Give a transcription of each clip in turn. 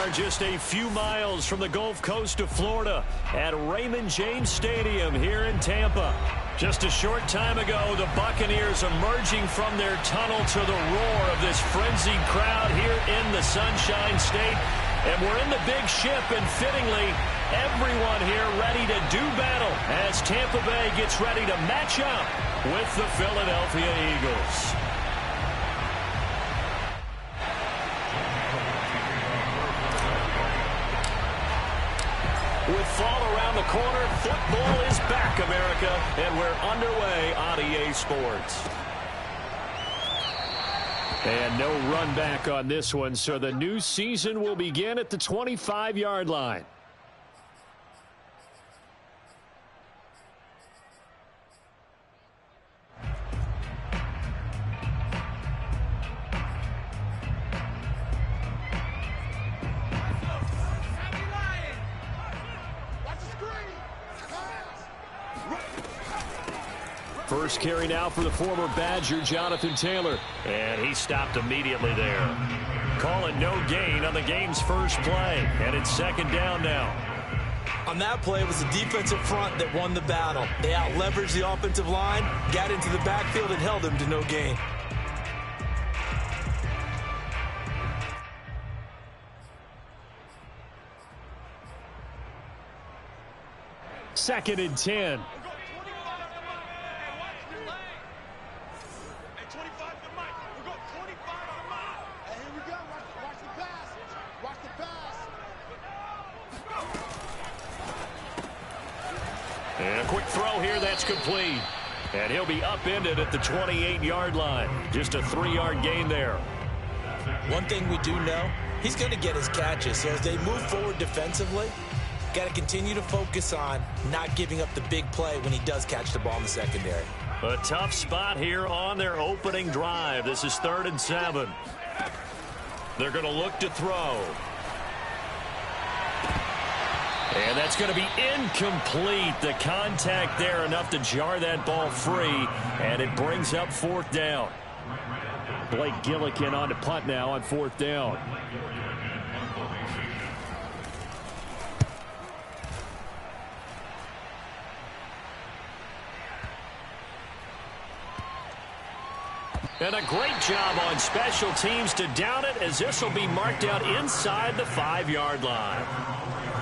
are just a few miles from the Gulf Coast of Florida at Raymond James Stadium here in Tampa. Just a short time ago, the Buccaneers emerging from their tunnel to the roar of this frenzied crowd here in the Sunshine State. And we're in the big ship, and fittingly, everyone here ready to do battle as Tampa Bay gets ready to match up with the Philadelphia Eagles. With fall around the corner, football is back, America, and we're underway on EA Sports. And no run back on this one, so the new season will begin at the 25-yard line. First carry now for the former Badger, Jonathan Taylor. And he stopped immediately there. Calling no gain on the game's first play. And it's second down now. On that play, it was the defensive front that won the battle. They out-leveraged the offensive line, got into the backfield, and held them to no gain. Second and 10. And a quick throw here, that's complete. And he'll be upended at the 28-yard line. Just a 3-yard gain there. One thing we do know, he's going to get his catches. So as they move forward defensively, got to continue to focus on not giving up the big play when he does catch the ball in the secondary. A tough spot here on their opening drive. This is 3rd and 7. They're going to look to throw. And that's going to be incomplete. The contact there enough to jar that ball free, and it brings up 4th down. Blake Gillikin on to punt now on 4th down. And a great job on special teams to down it, as this will be marked out inside the 5-yard line.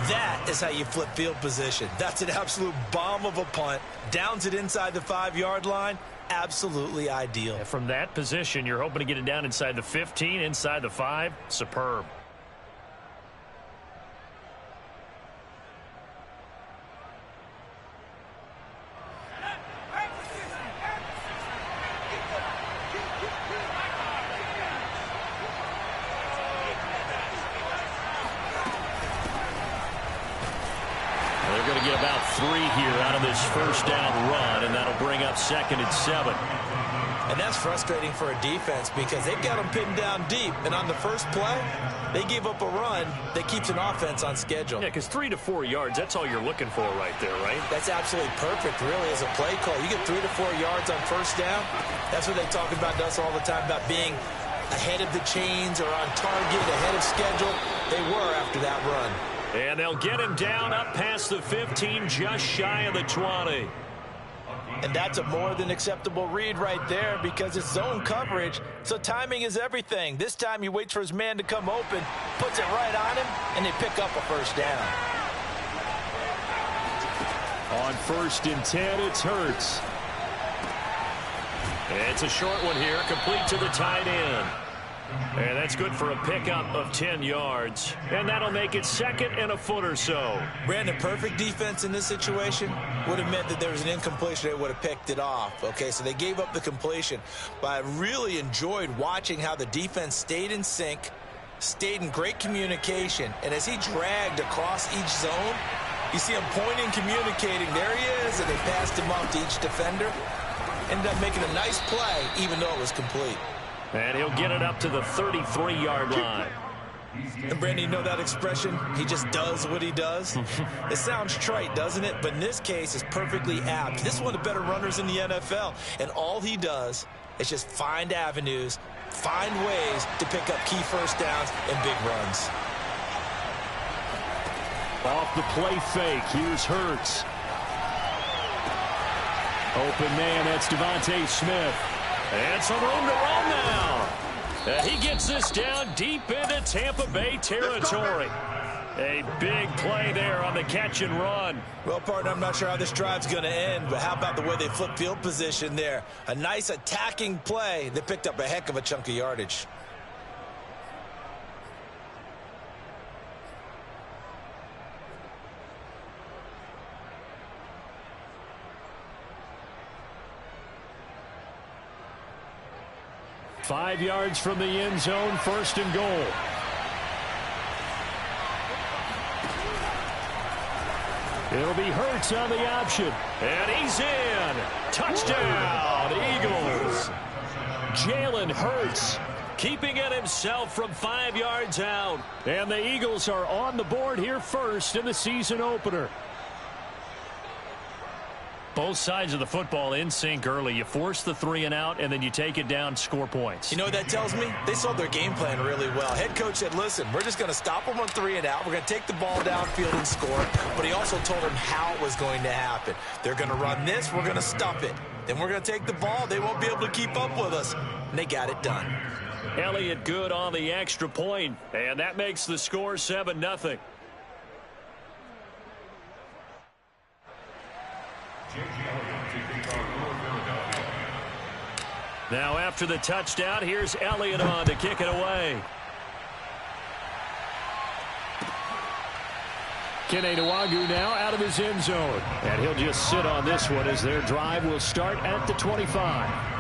That is how you flip field position. That's an absolute bomb of a punt. Downs it inside the 5-yard line. Absolutely ideal. And from that position, you're hoping to get it down inside the 15, inside the 5. Superb. Get about 3 here out of this first down run, and that'll bring up 2nd and 7. And that's frustrating for a defense because they've got them pinned down deep, and on the first play, they give up a run that keeps an offense on schedule. Yeah, because 3 to 4 yards, that's all you're looking for right there, right? That's absolutely perfect, really, as a play call. You get 3 to 4 yards on first down. That's what they talk about to us all the time, about being ahead of the chains or on target, ahead of schedule. They were after that run. And they'll get him down up past the 15, just shy of the 20. And that's a more than acceptable read right there because it's zone coverage, so timing is everything. This time he waits for his man to come open, puts it right on him, and they pick up a first down. On 1st and 10, it's Hurts. It's a short one here, complete to the tight end. And that's good for a pickup of 10 yards. And that'll make it 2nd and a foot or so. Brandon, perfect defense in this situation would have meant that there was an incompletion. They would have picked it off. Okay, so they gave up the completion. But I really enjoyed watching how the defense stayed in sync, stayed in great communication. And as he dragged across each zone, you see him pointing, communicating. There he is, and they passed him off to each defender. Ended up making a nice play, even though it was complete. And he'll get it up to the 33-yard line. And Brandon, you know that expression? He just does what he does. It sounds trite, doesn't it? But in this case, it's perfectly apt. This is one of the better runners in the NFL. And all he does is just find avenues, find ways to pick up key first downs and big runs. Off the play fake, here's Hurts. Open man, that's Devontae Smith. And some room to run now. He gets this down deep into Tampa Bay territory. A big play there on the catch and run. Well, partner, I'm not sure how this drive's going to end, but how about the way they flip field position there? A nice attacking play that picked up a heck of a chunk of yardage. Five yards from the end zone, first and goal. It'll be Hurts on the option. And he's in. Touchdown, Eagles. Jalen Hurts keeping it himself from 5 yards out. And the Eagles are on the board here first in the season opener. Both sides of the football in sync early. You force the 3 and out, and then you take it down, score points. You know what that tells me? They saw their game plan really well. Head coach said, listen, we're just going to stop them on 3 and out. We're going to take the ball downfield and score. But he also told them how it was going to happen. They're going to run this. We're going to stop it. Then we're going to take the ball. They won't be able to keep up with us. And they got it done. Elliott good on the extra point, and that makes the score 7-0. Now after the touchdown, here's Elliott on to kick it away. Kene Nwangwu now out of his end zone. And he'll just sit on this one as their drive will start at the 25.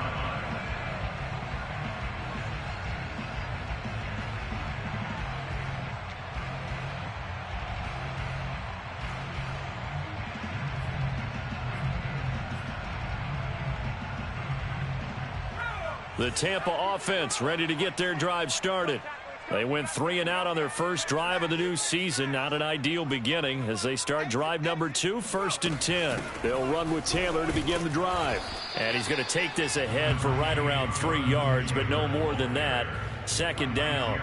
The Tampa offense ready to get their drive started. They went 3 and out on their first drive of the new season. Not an ideal beginning as they start drive number 2, first and 10. They'll run with Taylor to begin the drive. And he's going to take this ahead for right around 3 yards, but no more than that. Second down.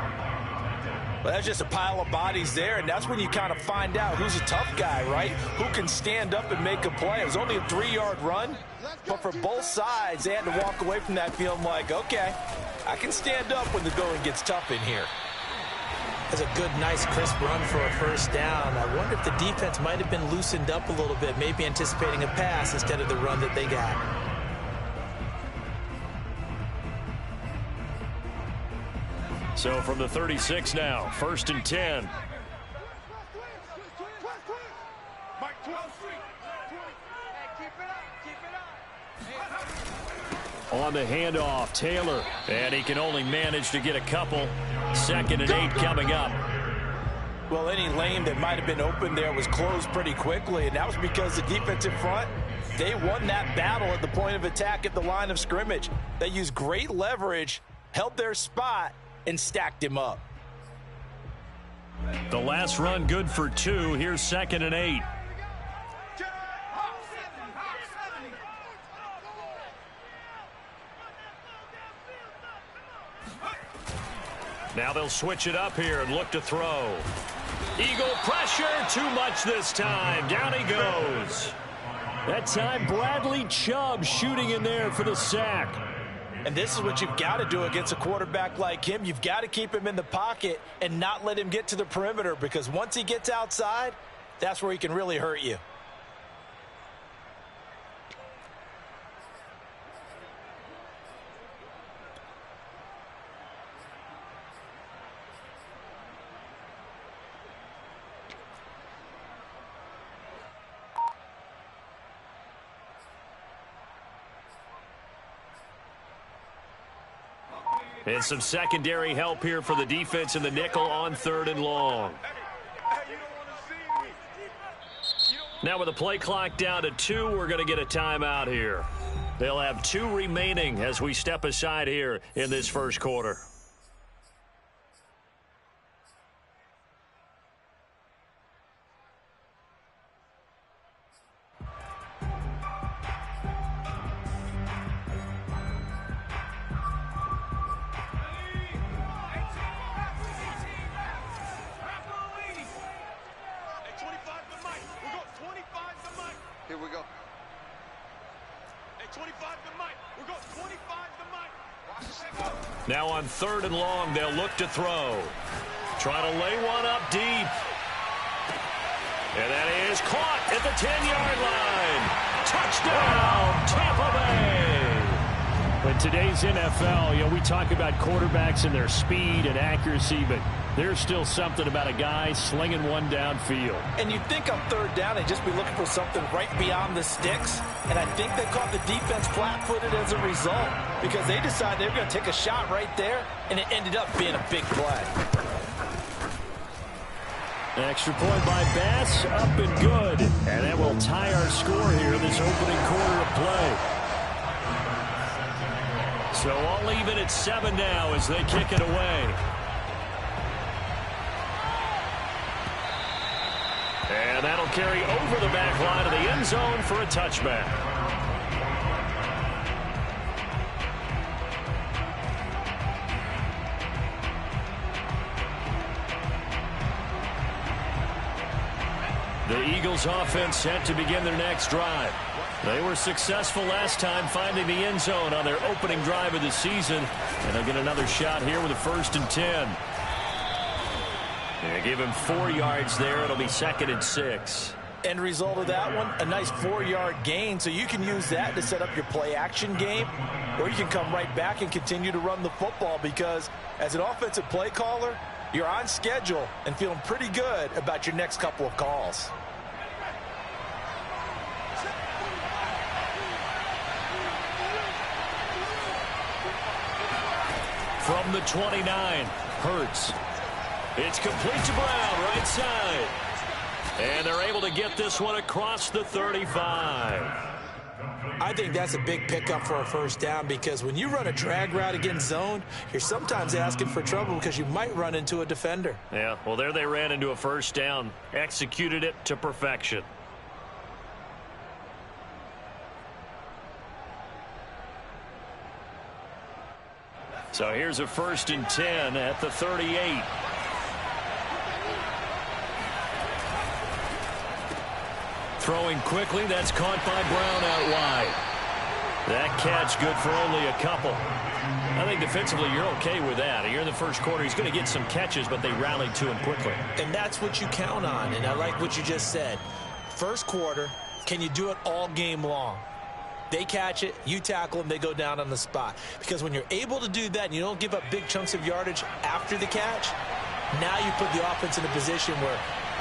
Well, that's just a pile of bodies there, and that's when you kind of find out who's a tough guy, right? Who can stand up and make a play. It was only a 3-yard run, but for both sides, they had to walk away from that feeling like, okay, I can stand up when the going gets tough in here. That's a good, nice, crisp run for a first down. I wonder if the defense might have been loosened up a little bit, maybe anticipating a pass instead of the run that they got. So from the 36 now, first and 10. On the handoff, Taylor. And he can only manage to get a couple. Second and 8 coming up. Well, any lane that might have been open there was closed pretty quickly, and that was because the defense in front, they won that battle at the point of attack at the line of scrimmage. They used great leverage, held their spot, and stacked him up. The last run good for 2. Here's second and 8. Now they'll switch it up here and look to throw. Eagle pressure, too much this time. Down he goes. That time Bradley Chubb shooting in there for the sack. And this is what you've got to do against a quarterback like him. You've got to keep him in the pocket and not let him get to the perimeter, because once he gets outside, that's where he can really hurt you. And some secondary help here for the defense in the nickel on third and long. Now with the play clock down to 2, we're going to get a timeout here. They'll have 2 remaining as we step aside here in this first quarter. we go. Hey, 25 to Mike. We're going 25 to Mike. Watch the set go. Now on 3rd and long, they'll look to throw. Try to lay one up deep. And that is caught at the 10-yard line. Touchdown, Tampa Bay. In today's NFL, you know, we talk about quarterbacks and their speed and accuracy, but there's still something about a guy slinging one downfield. And you'd think on 3rd down, they'd just be looking for something right beyond the sticks. And I think they caught the defense flat-footed as a result because they decided they were going to take a shot right there, and it ended up being a big play. An extra point by Bass, up and good. And that will tie our score here this opening quarter of play. So all even at 7 now as they kick it away. And that'll carry over the back line of the end zone for a touchback. The Eagles offense set to begin their next drive. They were successful last time finding the end zone on their opening drive of the season. And they'll get another shot here with a 1st and 10. They give him 4 yards there. It'll be 2nd and 6. End result of that one, a nice 4-yard gain. So you can use that to set up your play-action game, or you can come right back and continue to run the football because as an offensive play caller, you're on schedule and feeling pretty good about your next couple of calls. From the 29, Hurts. It's complete to Brown, right side. And they're able to get this one across the 35. I think that's a big pickup for a 1st down because when you run a drag route against zone, you're sometimes asking for trouble because you might run into a defender. Yeah, well, there they ran into a 1st down. Executed it to perfection. So here's a 1st and 10 at the 38. Throwing quickly, that's caught by Brown out wide. That catch good for only a couple. I think defensively you're okay with that. You're in the 1st quarter. He's going to get some catches, but they rallied to him quickly. And that's what you count on, and I like what you just said. 1st quarter, can you do it all game long? They catch it, you tackle them, they go down on the spot. Because when you're able to do that and you don't give up big chunks of yardage after the catch, now you put the offense in a position where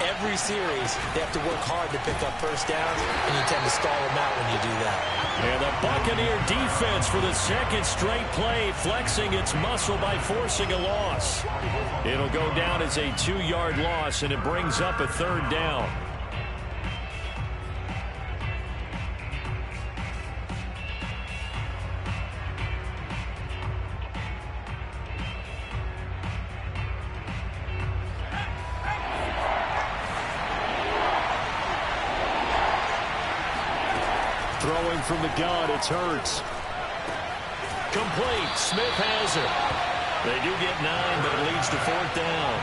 every series they have to work hard to pick up 1st downs, and you tend to stall them out when you do that. And the Buccaneer defense for the 2nd straight play, flexing its muscle by forcing a loss. It'll go down as a 2-yard loss, and it brings up a 3rd down. Throwing from the gun, it's Hurts. Complete. Smith has it. They do get 9, but it leads to 4th down.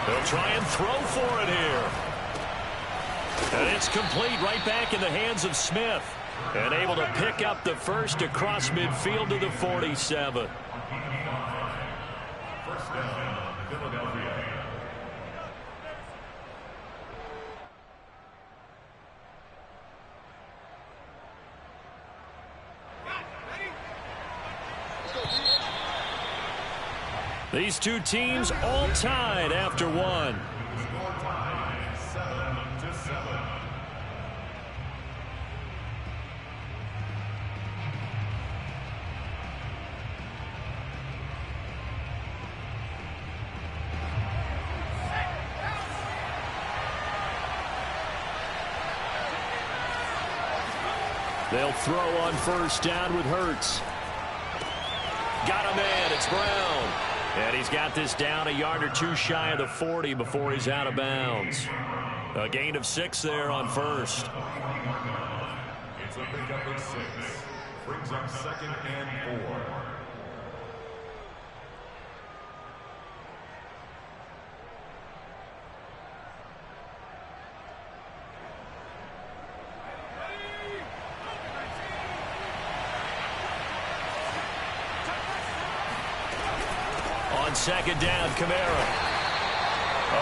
They'll try and throw for it here. And it's complete right back in the hands of Smith. And able to pick up the 1st across midfield to the 47. 1st down, Philadelphia. These two teams all tied after one. Score time, 7-7. They'll throw on 1st down with Hurts. Got a man. It's Brown. And he's got this down a yard or 2 shy of the 40 before he's out of bounds. A gain of 6 there on 1st. It's a pickup of 6. Brings up 2nd and 4. second down, Kamara.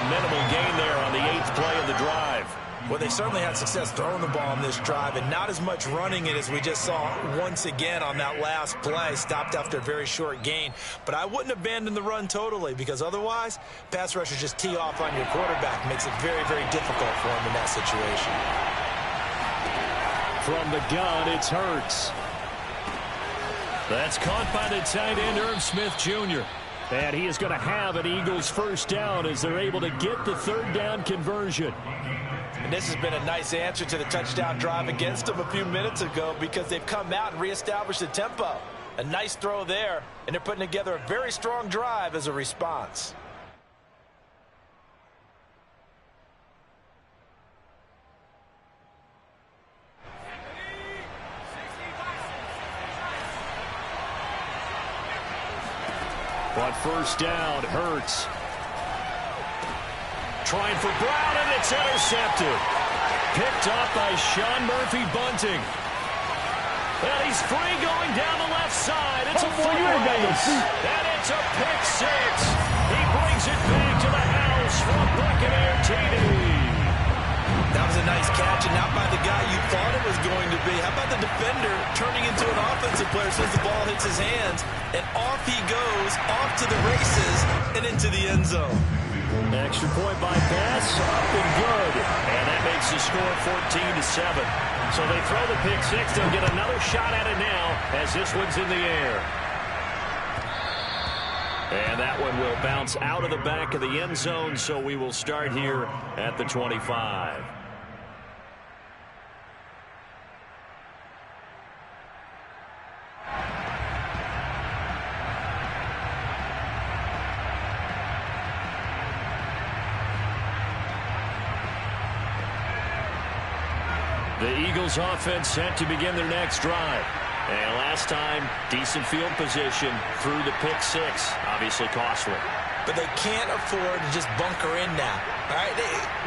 A minimal gain there on the 8th play of the drive. Well, they certainly had success throwing the ball on this drive and not as much running it as we just saw once again on that last play. Stopped after a very short gain. But I wouldn't abandon the run totally because otherwise, pass rushers just tee off on your quarterback. Makes it very, very difficult for him in that situation. From the gun, it's Hurts. That's caught by the tight end, Irv Smith Jr. And he is going to have an Eagles first down as they're able to get the third down conversion. And this has been a nice answer to the touchdown drive against them a few minutes ago because they've come out and reestablished the tempo. A nice throw there, and they're putting together a very strong drive as a response. But first down, Hurts. Trying for Brown, and it's intercepted. Picked up by Sean Murphy-Bunting. And he's free going down the left side. It's a foot race. And it's a pick six. He brings it back to the house for a Buccaneer TD. That was a nice catch, and not by the guy you thought it was going to be. How about the defender turning into an offensive player as soon as the ball hits his hands, and off he goes, off to the races, and into the end zone. Extra point by pass, up and good. And that makes the score 14-7. So they throw the pick six. They'll get another shot at it now as this one's in the air. And that one will bounce out of the back of the end zone, so we will start here at the 25. The Eagles offense set to begin their next drive. And last time, decent field position through the pick six. Obviously costly. But they can't afford to just bunker in now. All right,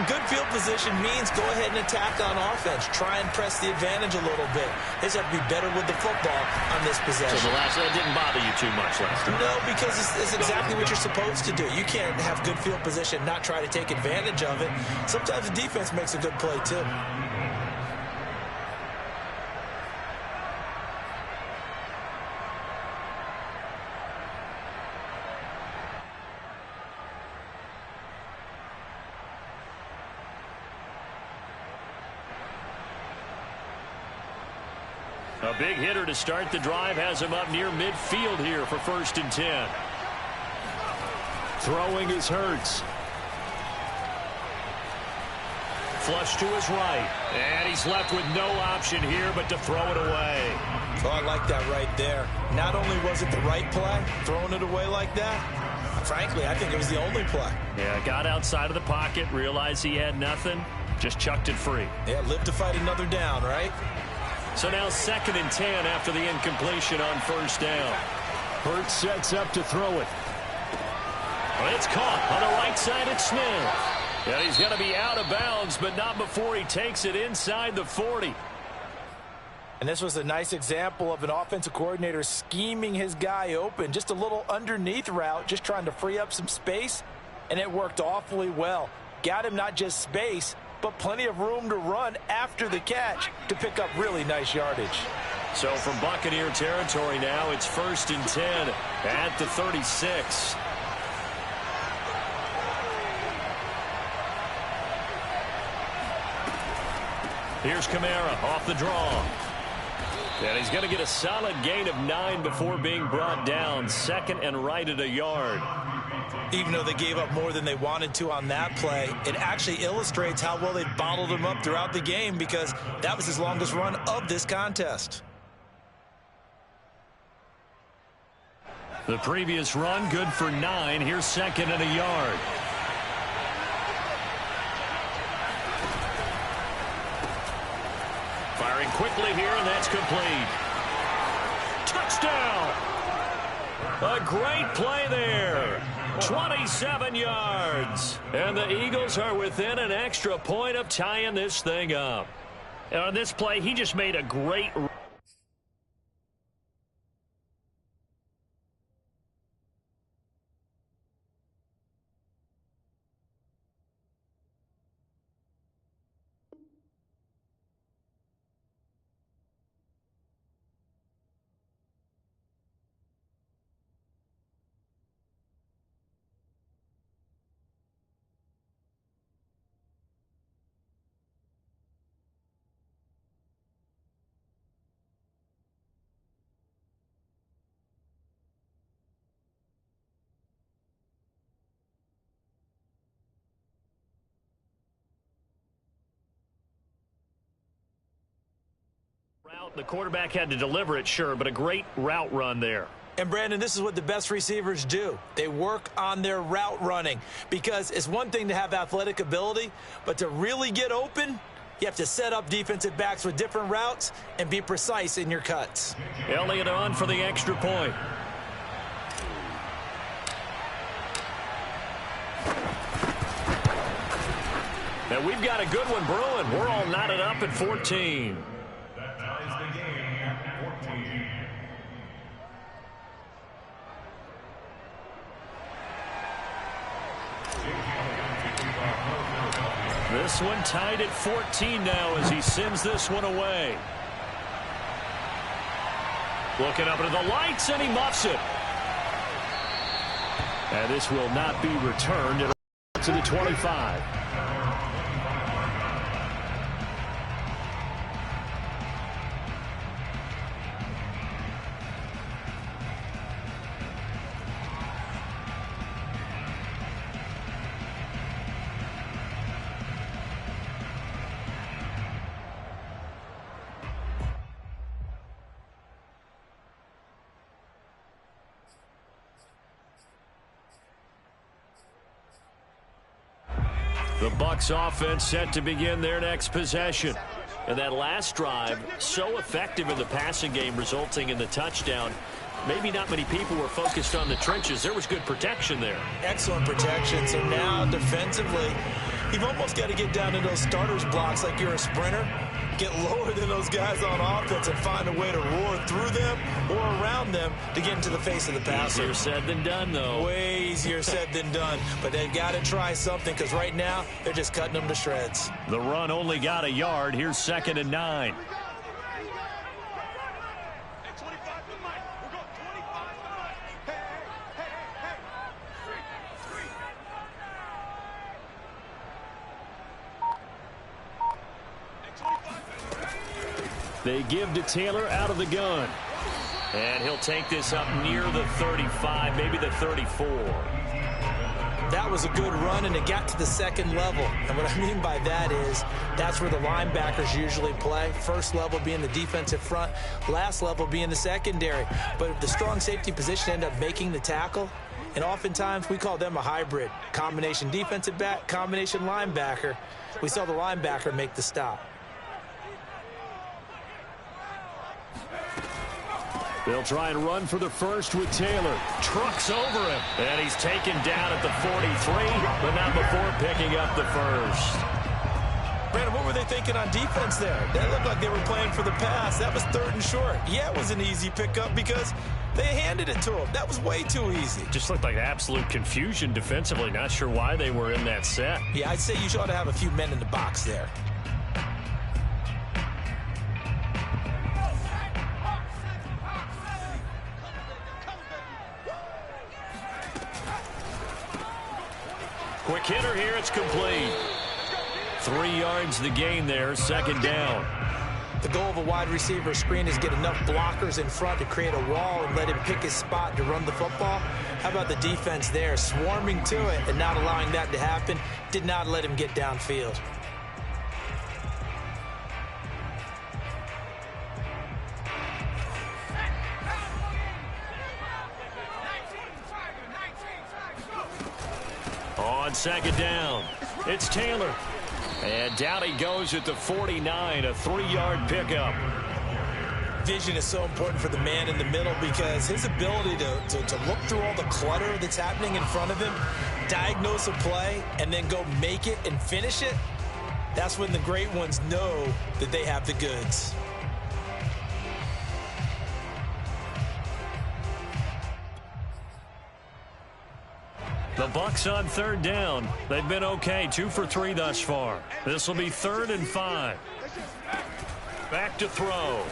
good field position means go ahead and attack on offense. Try and press the advantage a little bit. They just have to be better with the football on this possession. So that didn't bother you too much last time? No, because it's exactly what you're supposed to do. You can't have good field position, not try to take advantage of it. Sometimes the defense makes a good play too. A big hitter to start the drive has him up near midfield here for 1st and 10. Throwing is Hurts. Flush to his right. And he's left with no option here but to throw it away. Oh, I like that right there. Not only was it the right play, throwing it away like that, frankly, I think it was the only play. Yeah, got outside of the pocket, realized he had nothing, just chucked it free. Yeah, live to fight another down, right? So now 2nd and 10 after the incompletion on 1st down. Hurts sets up to throw it. Well, it's caught on the right side at Smith. Yeah, he's going to be out of bounds, but not before he takes it inside the 40. And this was a nice example of an offensive coordinator scheming his guy open. Just a little underneath route, just trying to free up some space, and it worked awfully well. Got him not just space, but plenty of room to run after the catch to pick up really nice yardage. So from Buccaneer territory now, it's 1st and 10 at the 36. Here's Kamara off the draw. And he's going to get a solid gain of 9 before being brought down. 2nd and right at a yard. Even though they gave up more than they wanted to on that play, it actually illustrates how well they bottled him up throughout the game because that was his longest run of this contest. The previous run good for 9. Here's 2nd and a yard. Firing quickly here, and that's complete. Touchdown! A great play there. 27 yards. And the Eagles are within an extra point of tying this thing up. And on this play, he just made a great The quarterback had to deliver it, sure, but a great route run there. And, Brandon, this is what the best receivers do. They work on their route running because it's one thing to have athletic ability, but to really get open, you have to set up defensive backs with different routes and be precise in your cuts. Elliott on for the extra point. And we've got a good one brewing. We're all knotted up at 14. That ties the game at 14. This one tied at 14 now as he sends this one away. Looking up into the lights, and he muffs it. And this will not be returned to the 25. The Bucs offense set to begin their next possession. And that last drive, so effective in the passing game, resulting in the touchdown. Maybe not many people were focused on the trenches. There was good protection there. Excellent protection. So now defensively, you've almost got to get down to those starters blocks like you're a sprinter. Get lower than those guys on offense and find a way to roar through them or around them to get into the face of the passer. Easier said than done, though. Way easier said than done. But they've got to try something because right now they're just cutting them to shreds. The run only got a yard. Here's 2nd and 9. They give to Taylor out of the gun. And he'll take this up near the 35, maybe the 34. That was a good run, and it got to the second level. And what I mean by that is that's where the linebackers usually play. First level being the defensive front, last level being the secondary. But if the strong safety position end up making the tackle, and oftentimes we call them a hybrid. Combination defensive back, combination linebacker. We saw the linebacker make the stop. They'll try and run for the first with Taylor. Trucks over him. And he's taken down at the 43, but not before picking up the first. Brandon, what were they thinking on defense there? That looked like they were playing for the pass. That was 3rd and short. Yeah, it was an easy pickup because they handed it to him. That was way too easy. Just looked like absolute confusion defensively. Not sure why they were in that set. Yeah, I'd say you ought to have a few men in the box there. Quick hitter here, it's complete. 3 yards the gain there, 2nd down. The goal of a wide receiver screen is get enough blockers in front to create a wall and let him pick his spot to run the football. How about the defense there, swarming to it and not allowing that to happen? Did not let him get downfield. On 2nd down, it's Taylor. And down he goes at the 49, a 3-yard pickup. Vision is so important for the man in the middle because his ability to look through all the clutter that's happening in front of him, diagnose a play, and then go make it and finish it, that's when the great ones know that they have the goods. The Bucs on 3rd down. They've been okay, 2 for 3 thus far. This will be 3rd and 5. Back to throw.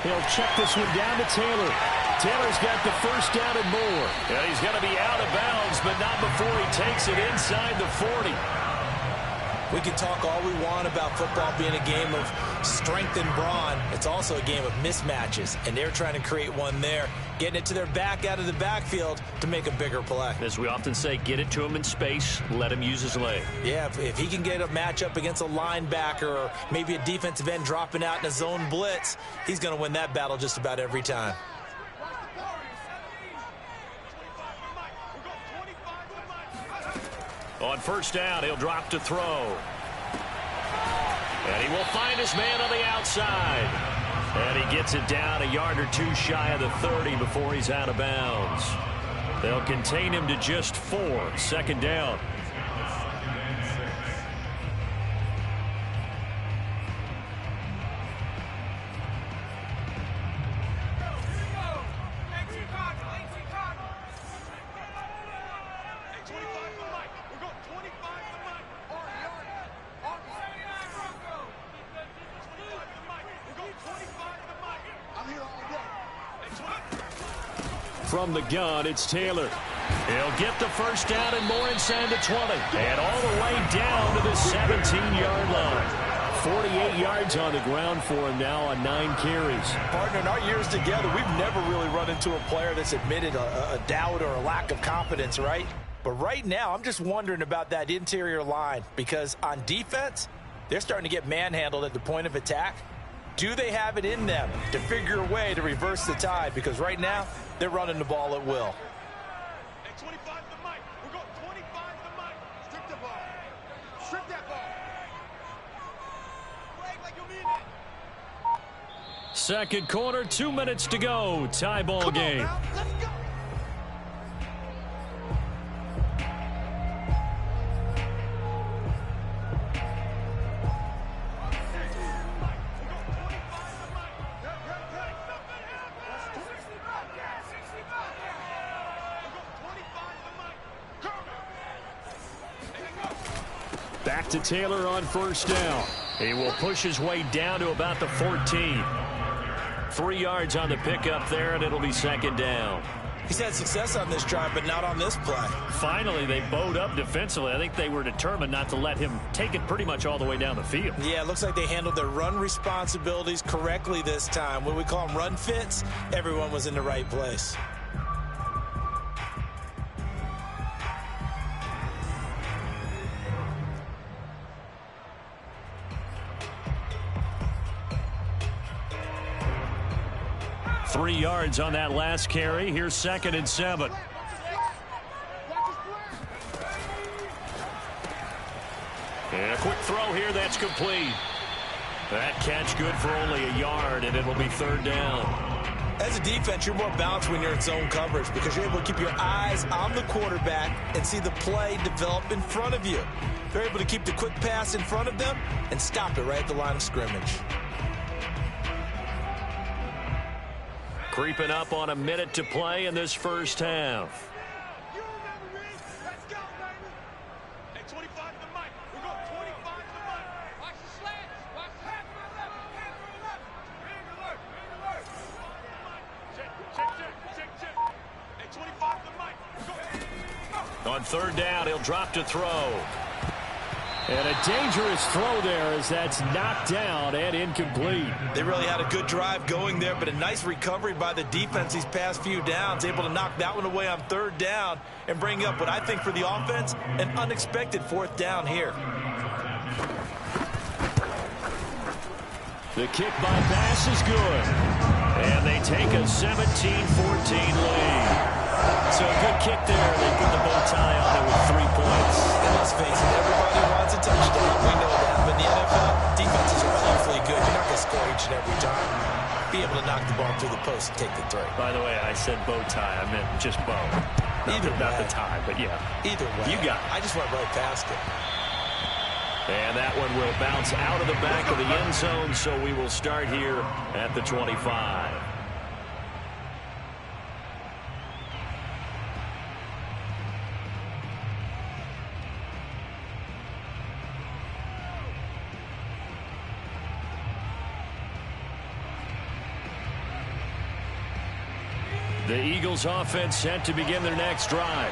He'll check this one down to Taylor. Taylor's got the first down and more. And he's going to be out of bounds, but not before he takes it inside the 40. We can talk all we want about football being a game of strength and brawn. It's also a game of mismatches, and they're trying to create one there. getting it to their back out of the backfield to make a bigger play. As we often say, get it to him in space, let him use his leg. Yeah, if he can get a matchup against a linebacker or maybe a defensive end dropping out in a zone blitz, he's going to win that battle just about every time. On first down, he'll drop to throw. And he will find his man on the outside. And he gets it down a yard or two shy of the 30 before he's out of bounds. They'll contain him to just 4. Second down. From the gun, it's Taylor. He'll get the first down and more inside the 20. And all the way down to the 17-yard line. 48 yards on the ground for him now on 9 carries. Partner, in our years together, we've never really run into a player that's admitted a doubt or a lack of confidence, right? But right now, I'm just wondering about that interior line because on defense, they're starting to get manhandled at the point of attack. Do they have it in them to figure a way to reverse the tide? Because right now, they're running the ball at will. Hey, 25 to Mike. We're going 25 to Mike. Strip the ball. Strip that ball. Break like you mean it. Second quarter, 2 minutes to go. Tie ball game. Now, let's go. Back to Taylor on first down. He will push his way down to about the 14. 3 yards on the pickup there, and it'll be second down. He's had success on this drive, but not on this play. Finally, they bowed up defensively. I think they were determined not to let him take it pretty much all the way down the field. Yeah, it looks like they handled their run responsibilities correctly this time. When we call them run fits, everyone was in the right place. Three yards on that last carry. Here's second and 7. And a quick throw here. That's complete. That catch good for only a yard, and it'll be third down. As a defense, you're more balanced when you're in zone coverage because you're able to keep your eyes on the quarterback and see the play develop in front of you. They're able to keep the quick pass in front of them and stop it right at the line of scrimmage. Creeping up on a minute to play in this first half. You remember me? Let's go, baby. Hey, 25 to Mike. We're going 25 to Mike. Watch the slants. Watch the hands to the left. Hands to the left. Big alert. Big alert. Check, check, check, check, check. Hey, 25 to Mike. Go. On third down, he'll drop to throw. And a dangerous throw there as that's knocked down and incomplete. They really had a good drive going there, but a nice recovery by the defense these past few downs, able to knock that one away on third down and bring up what I think for the offense, an unexpected fourth down here. The kick by Bass is good. And they take a 17-14 lead. So a good kick there. They put the bow tie on it with 3 points. And let's face it, everybody wants a touchdown. We know that. But in the NFL, defenses are powerfully good. You're not going to score each and every time. Be able to knock the ball through the post and take the three. By the way, I said bow tie. I meant just bow. Not the tie, but yeah. Either way. You got it. I just went right past it. And that one will bounce out of the back of the end zone, so we will start here at the 25. The Eagles offense set to begin their next drive.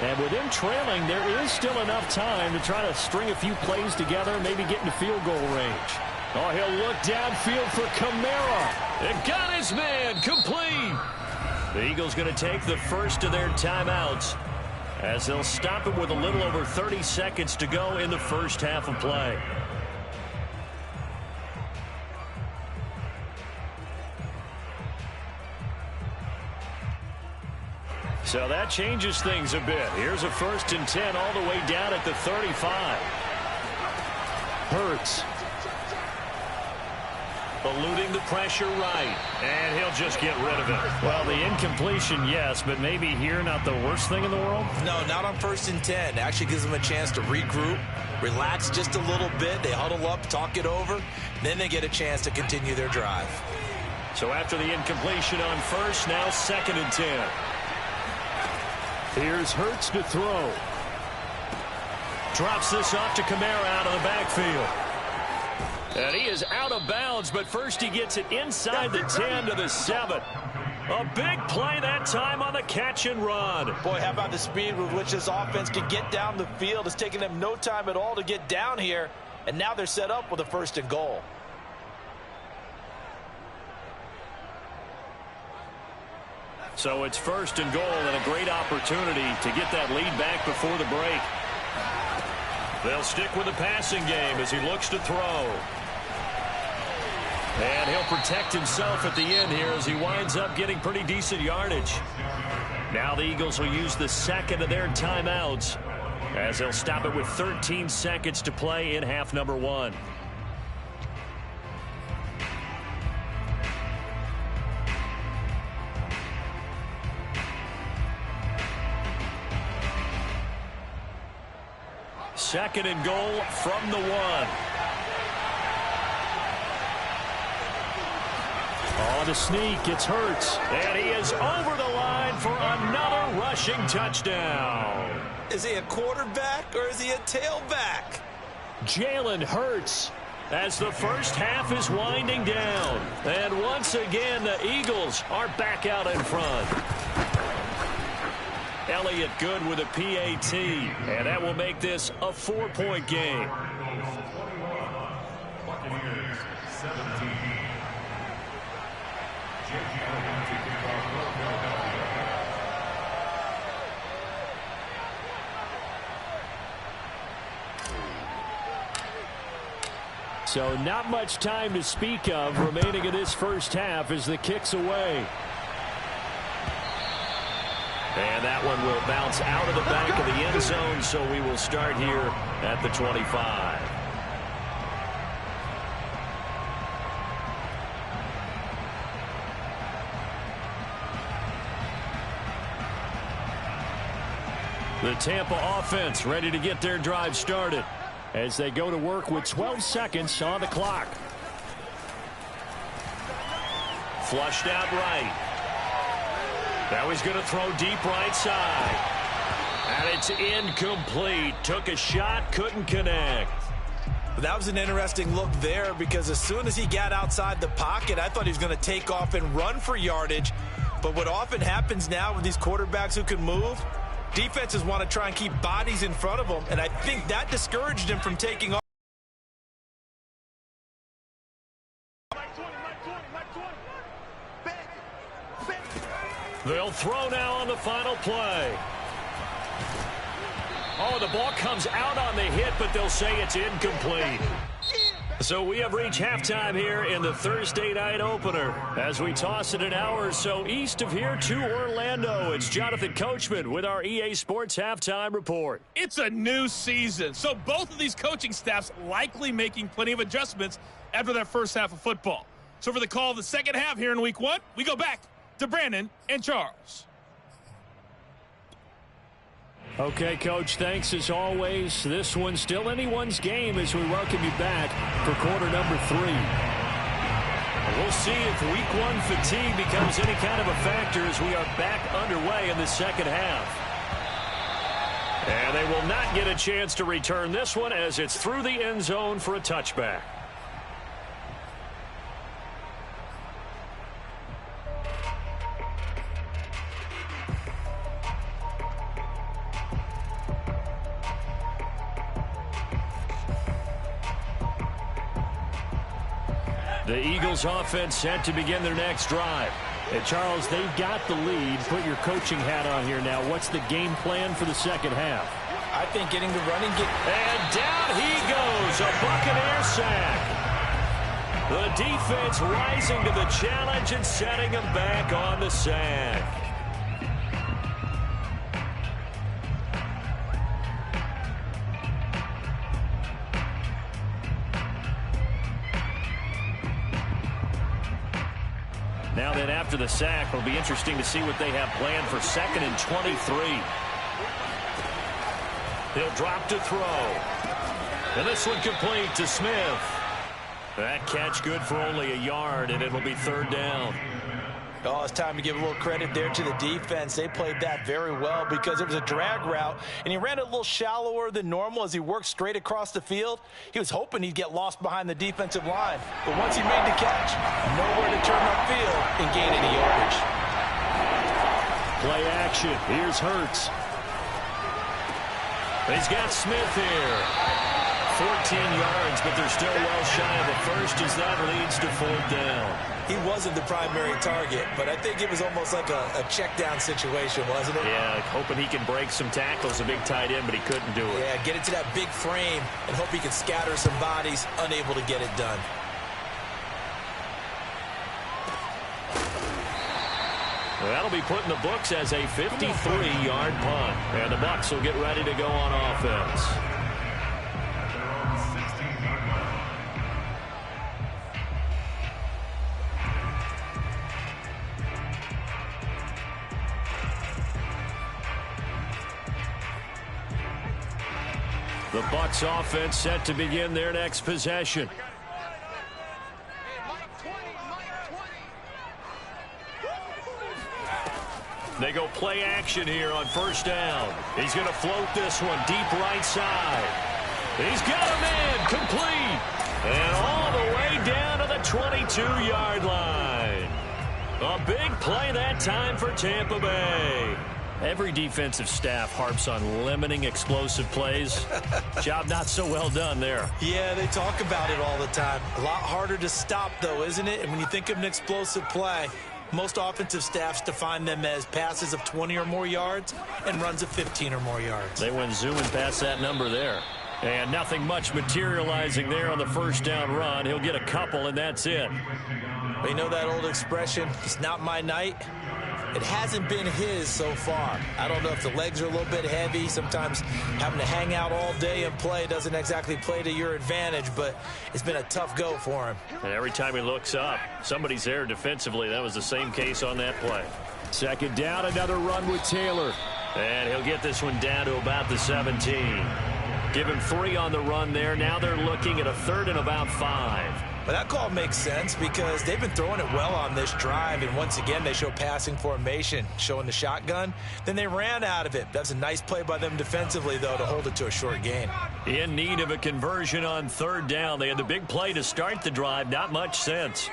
And with them trailing, there is still enough time to try to string a few plays together, maybe get into field goal range. Oh, he'll look downfield for Kamara. It got his man complete. The Eagles going to take the first of their timeouts as they'll stop it with a little over 30 seconds to go in the first half of play. So that changes things a bit. Here's a 1st and 10 all the way down at the 35. Hurts. Eluding the pressure right. And he'll just get rid of it. Well, the incompletion, yes, but maybe here not the worst thing in the world? No, not on 1st and 10. Actually gives them a chance to regroup, relax just a little bit. They huddle up, talk it over. Then they get a chance to continue their drive. So after the incompletion on 1st, now 2nd and 10. Here's Hurts to throw. Drops this off to Kamara out of the backfield. And he is out of bounds, but first he gets it inside the 10 to the 7. A big play that time on the catch and run. Boy, how about the speed with which this offense can get down the field? It's taken them no time at all to get down here, and now they're set up with a 1st and goal. So it's 1st and goal and a great opportunity to get that lead back before the break. They'll stick with the passing game as he looks to throw. And he'll protect himself at the end here as he winds up getting pretty decent yardage. Now the Eagles will use the 2nd of their timeouts as they'll stop it with 13 seconds to play in half number 1. Second and goal from the 1. On the sneak, it's Hurts. And he is over the line for another rushing touchdown. Is he a quarterback or is he a tailback? Jalen Hurts as the first half is winding down. And once again, the Eagles are back out in front. Elliott good with a PAT, and that will make this a 4-point game. So not much time to speak of remaining in this first half as the kick's away. And that one will bounce out of the back of the end zone, so we will start here at the 25. The Tampa offense ready to get their drive started as they go to work with 12 seconds on the clock. Flushed out right. Now he's going to throw deep right side. And it's incomplete. Took a shot, couldn't connect. That was an interesting look there because as soon as he got outside the pocket, I thought he was going to take off and run for yardage. But what often happens now with these quarterbacks who can move, defenses want to try and keep bodies in front of them, and I think that discouraged him from taking off. They'll throw now on the final play. Oh, the ball comes out on the hit, but they'll say it's incomplete. So we have reached halftime here in the Thursday night opener as we toss it an hour or so east of here to Orlando. It's Jonathan Coachman with our EA Sports Halftime Report. It's a new season, so both of these coaching staffs likely making plenty of adjustments after their first half of football. So for the call of the second half here in week 1, we go back to Brandon and Charles. Okay, Coach, thanks as always. This one's still anyone's game as we welcome you back for quarter number 3. We'll see if week 1 fatigue becomes any kind of a factor as we are back underway in the second half. And they will not get a chance to return this one as it's through the end zone for a touchback. The Eagles offense set to begin their next drive. And Charles, they've got the lead. Put your coaching hat on here now. What's the game plan for the second half? I think getting the running game. And down he goes. A Buccaneer sack. The defense rising to the challenge and setting him back on the sack. Now then, after the sack, it'll be interesting to see what they have planned for 2nd and 23. He'll drop to throw. And this one complete to Smith. That catch good for only a yard, and it'll be 3rd down. Oh, it's time to give a little credit there to the defense. They played that very well because it was a drag route, and he ran it a little shallower than normal as he worked straight across the field. He was hoping he'd get lost behind the defensive line, but once he made the catch, nowhere to turn upfield and gain any yardage. Play action. Here's Hurts. He's got Smith here. 14 yards, but they're still well shy of a first as that leads to 4th down. He wasn't the primary target, but I think it was almost like a check down situation, wasn't it? Yeah, hoping he can break some tackles, a big tight end, but he couldn't do it. Yeah, get it to that big frame and hope he can scatter some bodies, unable to get it done. Well, that'll be put in the books as a 53-yard punt. And the Bucs will get ready to go on offense. The Bucs offense set to begin their next possession. They go play action here on 1st down. He's going to float this one deep right side. He's got a man complete. And all the way down to the 22-yard line. A big play that time for Tampa Bay. Every defensive staff harps on limiting explosive plays. Job not so well done there. Yeah, they talk about it all the time. A lot harder to stop, though, isn't it? And when you think of an explosive play, most offensive staffs define them as passes of 20 or more yards and runs of 15 or more yards. They went zooming past that number there. And nothing much materializing there on the 1st down run. He'll get a couple, and that's it. But you know that old expression, it's not my night? It hasn't been his so far. I don't know if the legs are a little bit heavy. Sometimes having to hang out all day and play doesn't exactly play to your advantage, but it's been a tough go for him. And every time he looks up, somebody's there defensively. That was the same case on that play. 2nd down, another run with Taylor. And he'll get this one down to about the 17. Give him 3 on the run there. Now they're looking at a 3rd and about 5. But that call makes sense because they've been throwing it well on this drive, and once again they show passing formation, showing the shotgun. Then they ran out of it. That's a nice play by them defensively, though, to hold it to a short gain. In need of a conversion on 3rd down. They had the big play to start the drive. Not much sense.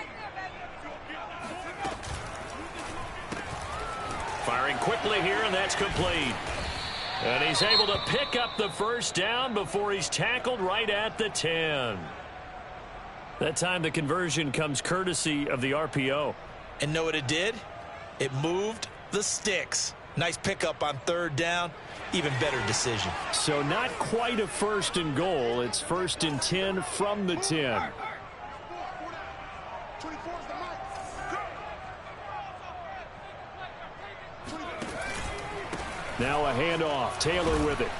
Firing quickly here, and that's complete. And he's able to pick up the 1st down before he's tackled right at the 10. That time the conversion comes courtesy of the RPO. And know what it did? It moved the sticks. Nice pickup on 3rd down. Even better decision. So not quite a 1st and goal. It's 1st and 10 from the 10. Now a handoff. Taylor with it.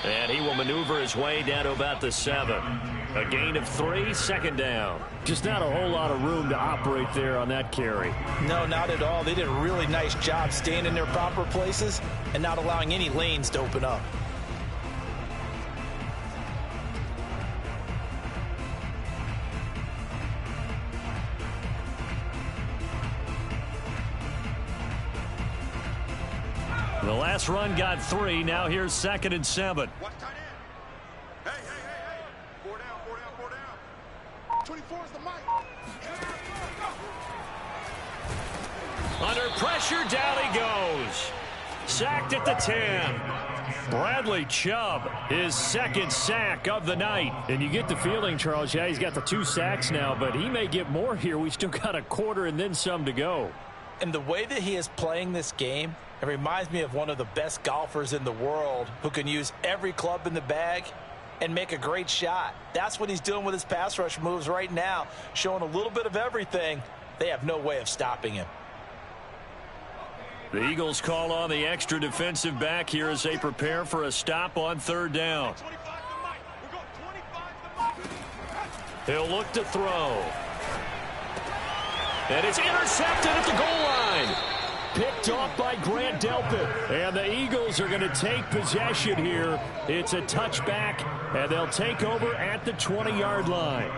And he will maneuver his way down to about the 7. A gain of 3, 2nd down. Just not a whole lot of room to operate there on that carry. No, not at all. They did a really nice job staying in their proper places and not allowing any lanes to open up. The last run got 3. Now here's 2nd and 7. Watch tight end. Hey, hey, hey, hey. 4 down, 4 down, 4 down. 24 is the mic. Under pressure, down he goes. Sacked at the 10. Bradley Chubb, his 2nd sack of the night. And you get the feeling, Charles, yeah, he's got the 2 sacks now, but he may get more here. We still got a quarter and then some to go. And the way that he is playing this game, it reminds me of one of the best golfers in the world who can use every club in the bag and make a great shot. That's what he's doing with his pass rush moves right now, showing a little bit of everything. They have no way of stopping him. The Eagles call on the extra defensive back here as they prepare for a stop on third down. He'll look to throw. And it's intercepted at the goal line. Picked off by Grant Delpit. And the Eagles are going to take possession here. It's a touchback, and they'll take over at the 20-yard line.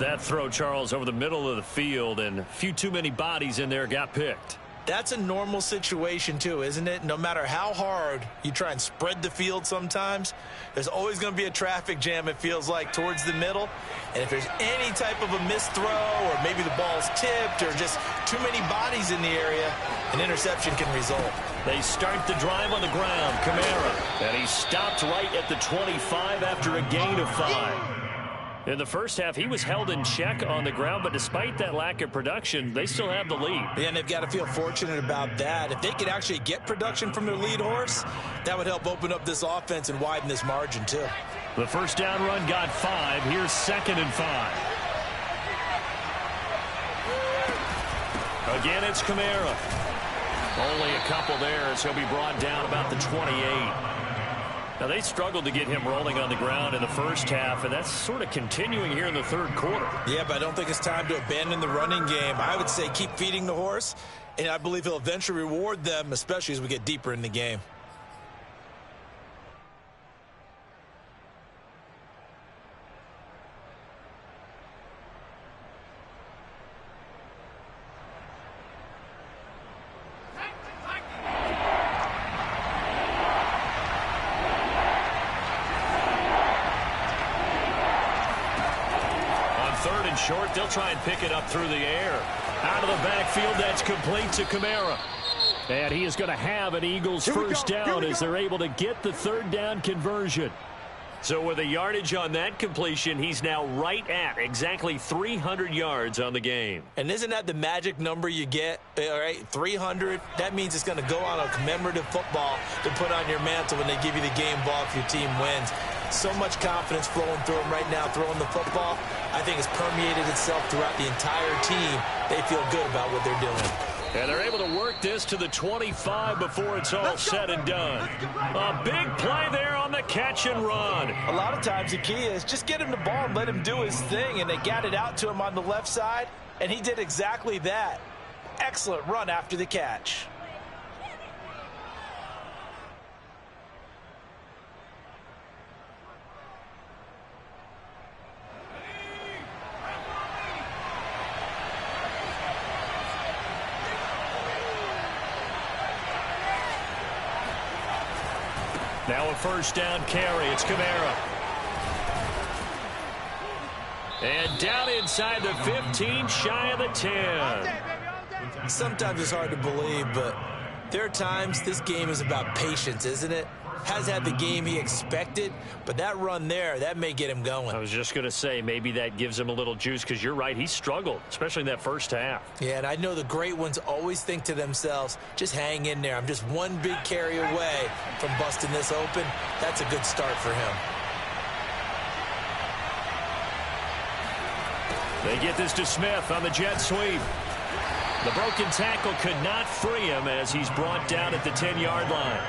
That throw, Charles, over the middle of the field, and a few too many bodies in there got picked. That's a normal situation, too, isn't it? No matter how hard you try and spread the field sometimes, there's always going to be a traffic jam, it feels like, towards the middle. And if there's any type of a missed throw or maybe the ball's tipped or just too many bodies in the area, an interception can result. They start the drive on the ground. Kamara. And he stopped right at the 25 after a gain of 5. In the first half, he was held in check on the ground, but despite that lack of production, they still have the lead. Yeah, and they've got to feel fortunate about that. If they could actually get production from their lead horse, that would help open up this offense and widen this margin, too. The first down run got 5. Here's 2nd and 5. Again, it's Kamara. Only a couple there as he'll be brought down about the 28. Now, they struggled to get him rolling on the ground in the first half, and that's sort of continuing here in the third quarter. Yeah, but I don't think it's time to abandon the running game. I would say keep feeding the horse, and I believe he'll eventually reward them, especially as we get deeper in the game. Short, they'll try and pick it up through the air. Out of the backfield, that's complete to Kamara. And he is going to have an Eagles first down as they're able to get the third down conversion. So with a yardage on that completion, he's now right at exactly 300 yards on the game. And isn't that the magic number you get? All right, 300. That means it's going to go on a commemorative football to put on your mantle when they give you the game ball if your team wins. So much confidence flowing through him right now, throwing the football. I think it's permeated itself throughout the entire team. They feel good about what they're doing. And they're able to work this to the 25 before it's all said and done. A big play there on the catch and run. A lot of times the key is just get him the ball and let him do his thing, and they got it out to him on the left side, and he did exactly that. Excellent run after the catch. Now a first down carry. It's Kamara. And down inside the 15, shy of the 10. Sometimes it's hard to believe, but there are times this game is about patience, isn't it? Has had the game he expected, but that run there, that may get him going. I was just going to say, maybe that gives him a little juice, because you're right, he struggled, especially in that first half. Yeah, and I know the great ones always think to themselves, just hang in there. I'm just one big carry away from busting this open. That's a good start for him. They get this to Smith on the jet sweep. The broken tackle could not free him as he's brought down at the 10-yard line.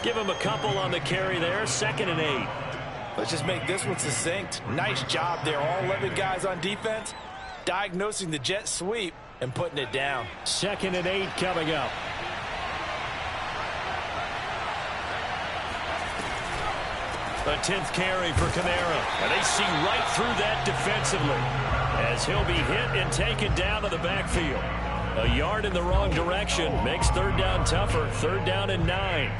Give him a couple on the carry there, 2nd and 8. Let's just make this one succinct. Nice job there, all 11 guys on defense, diagnosing the jet sweep and putting it down. 2nd and 8 coming up. A 10th carry for Kamara. And they see right through that defensively as he'll be hit and taken down to the backfield. A yard in the wrong direction makes third down tougher. 3rd down and 9.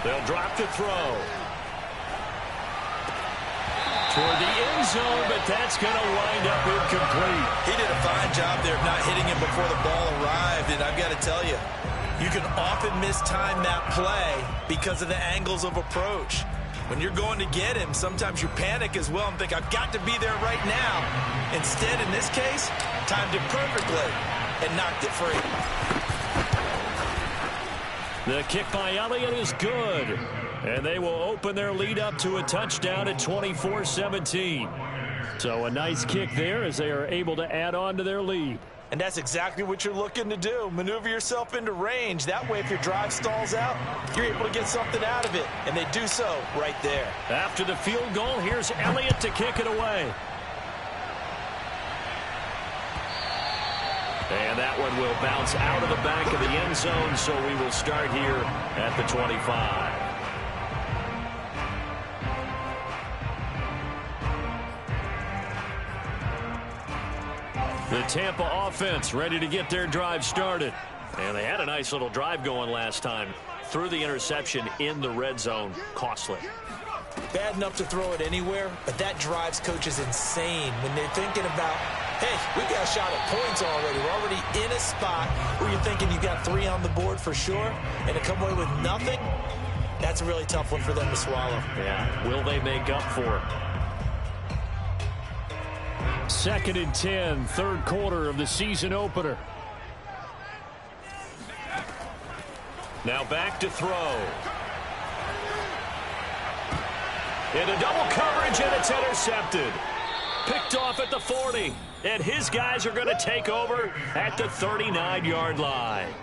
They'll drop the throw. Toward the end zone, but that's going to wind up incomplete. He did a fine job there of not hitting him before the ball arrived, and I've got to tell you, You can often mistime that play because of the angles of approach. When you're going to get him, sometimes you panic as well and think, I've got to be there right now. Instead, in this case, timed it perfectly and knocked it free. The kick by Elliott is good. And they will open their lead up to a touchdown at 24-17. So a nice kick there as they are able to add on to their lead. And that's exactly what you're looking to do. Maneuver yourself into range. That way, if your drive stalls out, you're able to get something out of it. And they do so right there. After the field goal, here's Elliott to kick it away. And that one will bounce out of the back of the end zone, so we will start here at the 25. The Tampa offense ready to get their drive started. And they had a nice little drive going last time. Threw the interception in the red zone. Costly. Bad enough to throw it anywhere, but that drives coaches insane when they're thinking about, hey, we've got a shot at points already. We're already in a spot where you're thinking you've got 3 on the board for sure, and to come away with nothing, that's a really tough one for them to swallow. Yeah, will they make up for it? 2nd and 10, third quarter of the season opener. Now back to throw. Into double coverage, and it's intercepted. Picked off at the 40. And his guys are going to take over at the 39-yard line.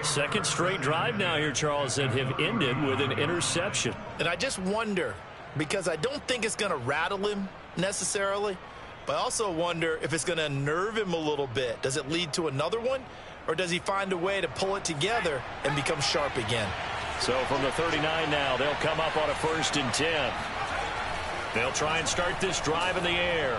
Second straight drive now here, Charles, that have ended with an interception. And I just wonder, because I don't think it's going to rattle him necessarily, but I also wonder if it's going to unnerve him a little bit. Does it lead to another one, or does he find a way to pull it together and become sharp again? So from the 39 now, they'll come up on a 1st and 10. They'll try and start this drive in the air.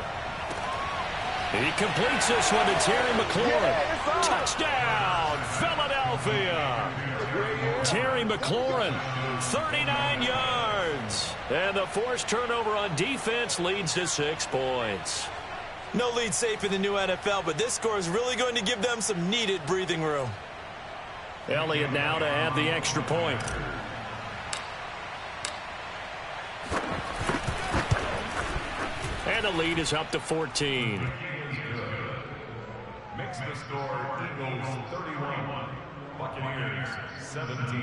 He completes this one to Terry McLaurin. Touchdown, Philadelphia. Terry McLaurin, 39 yards. And the forced turnover on defense leads to 6 points. No lead safe in the new NFL, but this score is really going to give them some needed breathing room. Elliott now to add the extra point. And the lead is up to 14. Makes the score Eagles 31, Buccaneers 17.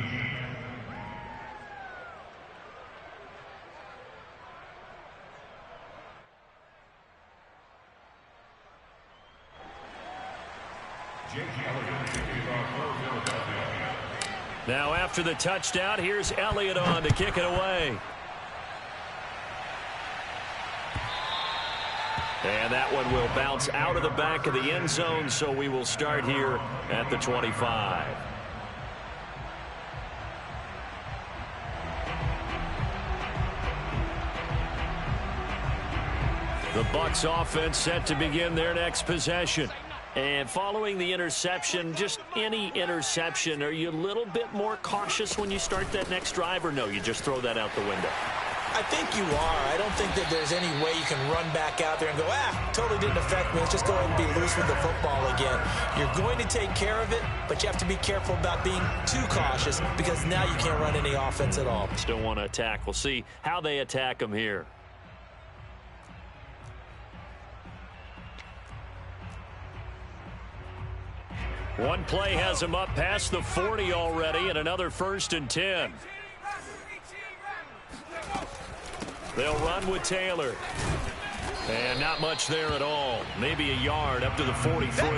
Now after the touchdown, here's Elliott on to kick it away. And that one will bounce out of the back of the end zone, so we will start here at the 25. The Bucs offense set to begin their next possession. And following the interception, just any interception, are you a little bit more cautious when you start that next drive, or no, you just throw that out the window? I think you are. I don't think that there's any way you can run back out there and go, totally didn't affect me. Let's just go ahead and be loose with the football again. You're going to take care of it, but you have to be careful about being too cautious because now you can't run any offense at all. Still want to attack. We'll see how they attack them here. One play has him up past the 40 already, and another 1st and 10. They'll run with Taylor. And not much there at all. Maybe a yard up to the 43.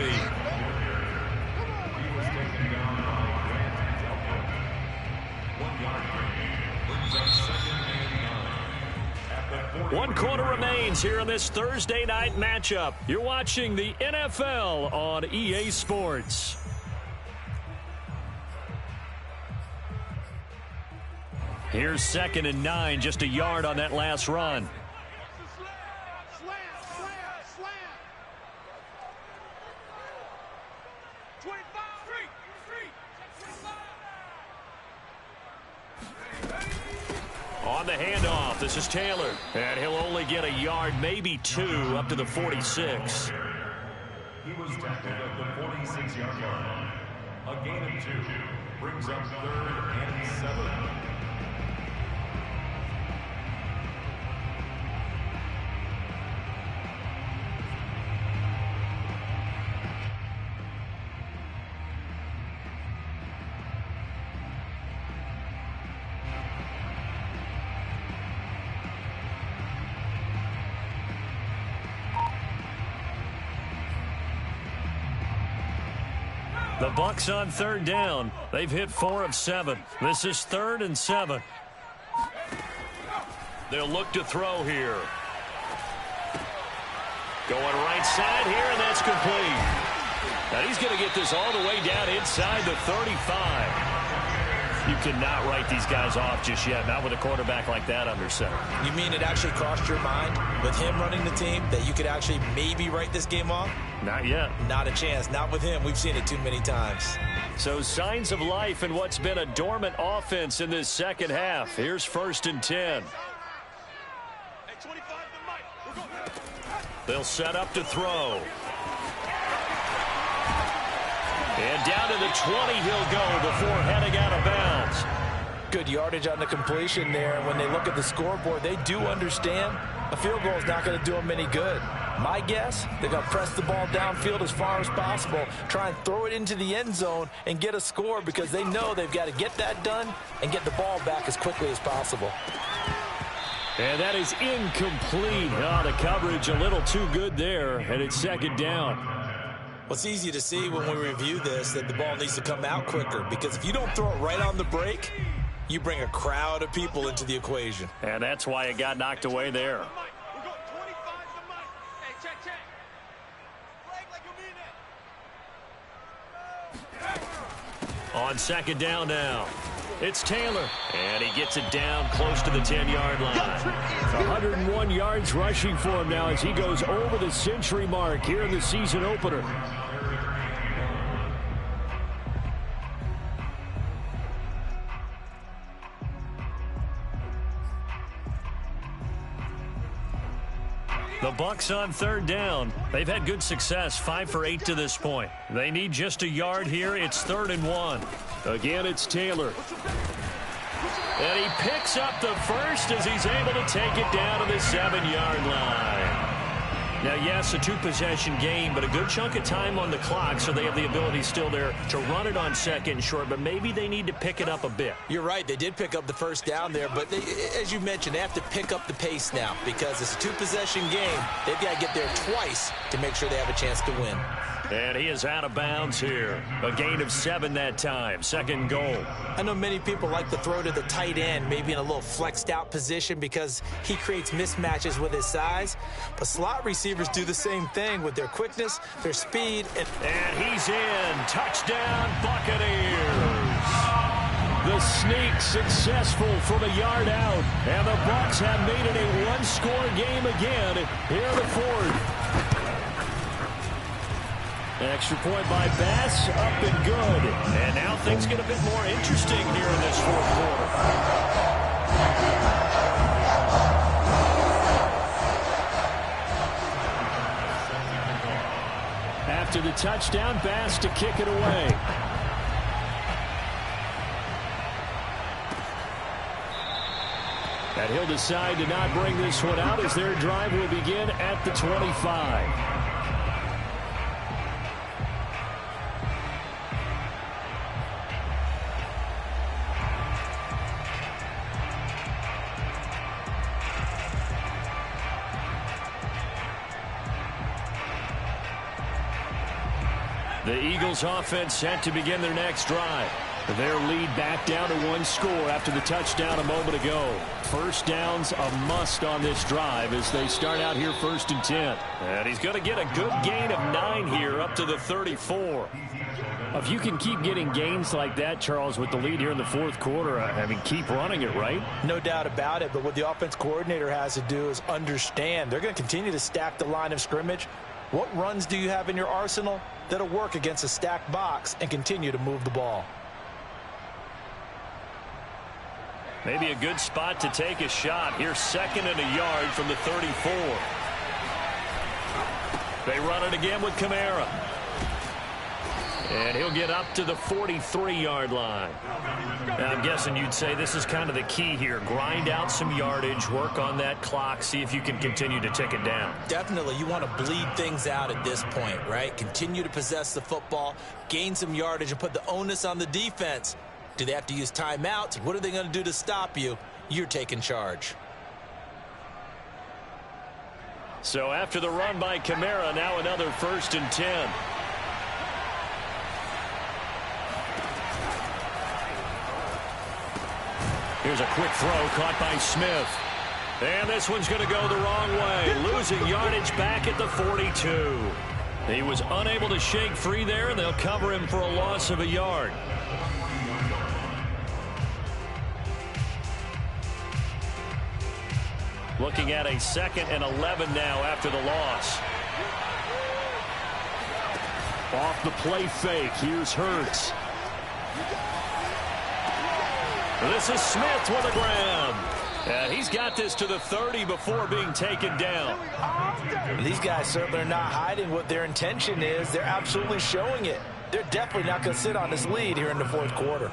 One quarter remains here in this Thursday night matchup. You're watching the NFL on EA Sports. Here's 2nd and 9, just a yard on that last run. On the handoff, this is Taylor. And he'll only get a yard, maybe 2, up to the 46. He was tackled at the 46-yard line. A gain of 2 brings up 3rd and 7. The Bucs on 3rd down. They've hit 4 of 7. This is 3rd and 7. They'll look to throw here. Going right side here, and that's complete. Now he's going to get this all the way down inside the 35. You cannot write these guys off just yet, not with a quarterback like that under center. You mean it actually crossed your mind with him running the team that you could actually maybe write this game off? Not yet. Not a chance. Not with him. We've seen it too many times. So signs of life in what's been a dormant offense in this second half. Here's 1st and 10. They'll set up to throw. And down to the 20 he'll go before heading out of bounds. Good yardage on the completion there. When they look at the scoreboard, they do understand a field goal is not going to do them any good. My guess, they're going to press the ball downfield as far as possible, try and throw it into the end zone and get a score because they know they've got to get that done and get the ball back as quickly as possible. And that is incomplete. Oh, the coverage a little too good there, and it's 2nd down. Well, it's easy to see when we review this that the ball needs to come out quicker because if you don't throw it right on the break, you bring a crowd of people into the equation. And that's why it got knocked away there. On 2nd down now. It's Taylor, and he gets it down close to the 10-yard line. 101 yards rushing for him now as he goes over the century mark here in the season opener. The Bucs on 3rd down. They've had good success, 5 for 8 to this point. They need just a yard here. It's 3rd and 1. Again, it's Taylor. And he picks up the first as he's able to take it down to the 7-yard line. Now, yes, a 2-possession game, but a good chunk of time on the clock, so they have the ability still there to run it on 2nd and short, but maybe they need to pick it up a bit. You're right. They did pick up the first down there, but they, as you mentioned, they have to pick up the pace now because it's a 2-possession game. They've got to get there twice to make sure they have a chance to win. And he is out of bounds here. A gain of 7 that time. 2nd goal. I know many people like to throw to the tight end, maybe in a little flexed out position because he creates mismatches with his size. But slot receivers do the same thing with their quickness, their speed. And he's in. Touchdown, Buccaneers. The sneak successful from a yard out. And the Bucs have made it a one-score game again here in the 4th. Extra point by Bass, up and good. And now things get a bit more interesting here in this 4th quarter. After the touchdown, Bass to kick it away. And he'll decide to not bring this one out as their drive will begin at the 25. The Eagles offense set to begin their next drive. Their lead back down to 1 score after the touchdown a moment ago. First down's a must on this drive as they start out here 1st and 10. And he's going to get a good gain of 9 here up to the 34. If you can keep getting gains like that, Charles, with the lead here in the 4th quarter, I mean, keep running it, right? No doubt about it, but what the offense coordinator has to do is understand they're going to continue to stack the line of scrimmage. What runs do you have in your arsenal that'll work against a stacked box and continue to move the ball? Maybe a good spot to take a shot. Here's 2nd and a yard from the 34. They run it again with Kamara. And he'll get up to the 43-yard line. Now, I'm guessing you'd say this is kind of the key here. Grind out some yardage, work on that clock, see if you can continue to tick it down. Definitely, you want to bleed things out at this point, right? Continue to possess the football, gain some yardage, and put the onus on the defense. Do they have to use timeouts? What are they going to do to stop you? You're taking charge. So after the run by Kamara, now another 1st and 10. Here's a quick throw caught by Smith. And this one's going to go the wrong way. Losing yardage back at the 42. He was unable to shake free there, and they'll cover him for a loss of a yard. Looking at a 2nd and 11 now after the loss. Off the play fake. Here's Hurts. This is Smith with a grab. And he's got this to the 30 before being taken down. These guys certainly are not hiding what their intention is. They're absolutely showing it. They're definitely not going to sit on this lead here in the 4th quarter.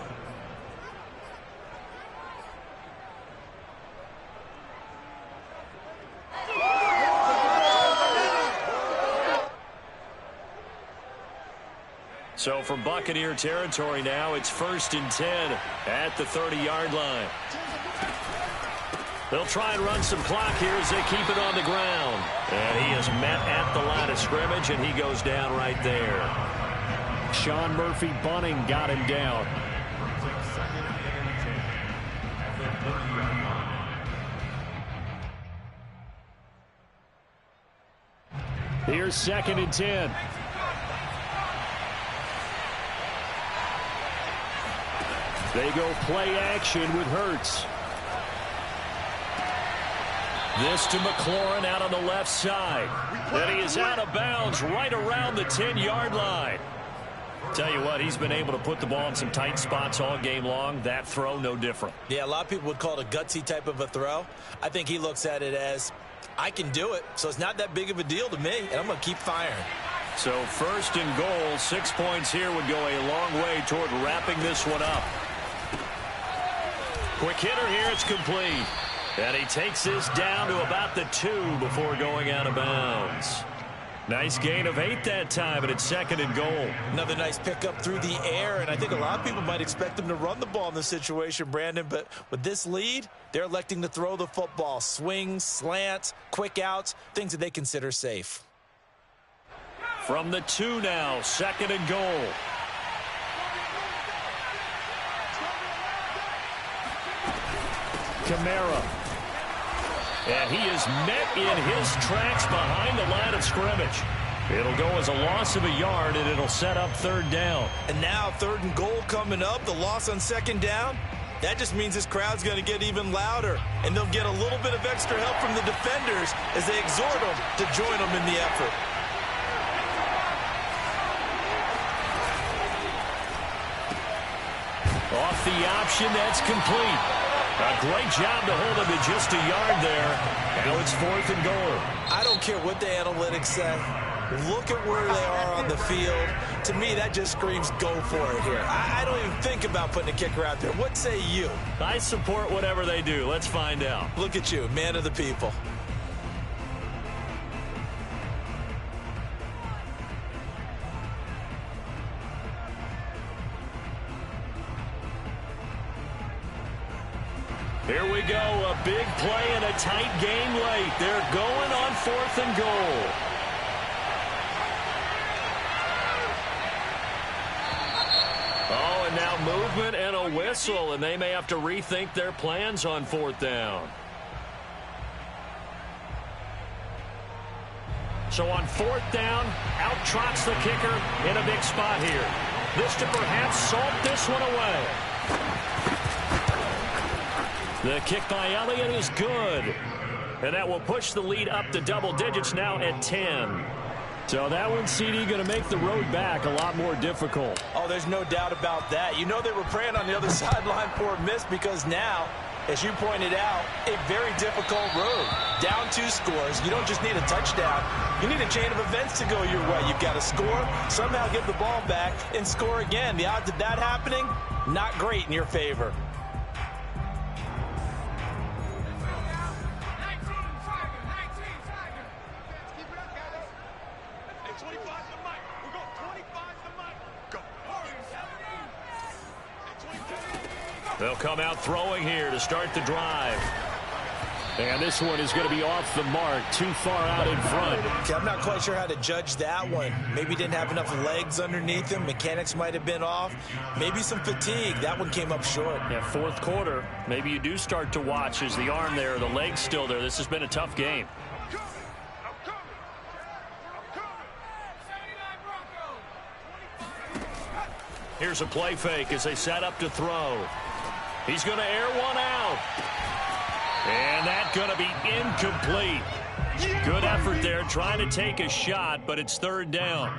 So from Buccaneer territory now, it's 1st and 10 at the 30-yard line. They'll try and run some clock here as they keep it on the ground. And he is met at the line of scrimmage, and he goes down right there. Sean Murphy-Bunting got him down. Here's 2nd and 10. They go play action with Hurts. This to McLaurin out on the left side. And he is out of bounds right around the 10-yard line. Tell you what, he's been able to put the ball in some tight spots all game long. That throw, no different. Yeah, a lot of people would call it a gutsy type of a throw. I think he looks at it as, I can do it, so it's not that big of a deal to me, and I'm going to keep firing. So 1st and goal, 6 points here would go a long way toward wrapping this one up. Quick hitter here, it's complete. And he takes this down to about the 2 before going out of bounds. Nice gain of 8 that time, and it's 2nd and goal. Another nice pickup through the air, and I think a lot of people might expect them to run the ball in this situation, Brandon, but with this lead, they're electing to throw the football. Swings, slants, quick outs, things that they consider safe. From the 2 now, 2nd and goal. Kamara. And he is met in his tracks behind the line of scrimmage. It'll go as a loss of a yard, and it'll set up 3rd down. And now 3rd and goal coming up, the loss on 2nd down. That just means this crowd's going to get even louder, and they'll get a little bit of extra help from the defenders as they exhort them to join them in the effort. Off the option, that's complete. A great job to hold him to just a yard there. Now it's 4th and goal. I don't care what the analytics say. Look at where they are on the field. To me, that just screams go for it here. I don't even think about putting a kicker out there. What say you? I support whatever they do. Let's find out. Look at you, man of the people. Here we go, a big play and a tight game late. They're going on 4th and goal. Oh, and now movement and a whistle, and they may have to rethink their plans on 4th down. So on 4th down, out trots the kicker in a big spot here. This to perhaps salt this one away. The kick by Elliott is good. And that will push the lead up to double digits now at 10. So that one, CD, going to make the road back a lot more difficult. Oh, there's no doubt about that. You know they were praying on the other sideline for a miss because now As you pointed out, a very difficult road. Down 2 scores. You don't just need a touchdown. You need a chain of events to go your way. You've got to score, somehow get the ball back, and score again. The odds of that happening, not great in your favor. They'll come out throwing here to start the drive. And this one is going to be off the mark, too far out in front. Okay, I'm not quite sure how to judge that one. Maybe didn't have enough legs underneath him. Mechanics might have been off. Maybe some fatigue. That one came up short. Yeah, fourth quarter, maybe you do start to watch as the arm there, the leg's still there. This has been a tough game. Here's a play fake as they set up to throw. He's going to air one out. And that's going to be incomplete. Good effort there trying to take a shot, but it's third down.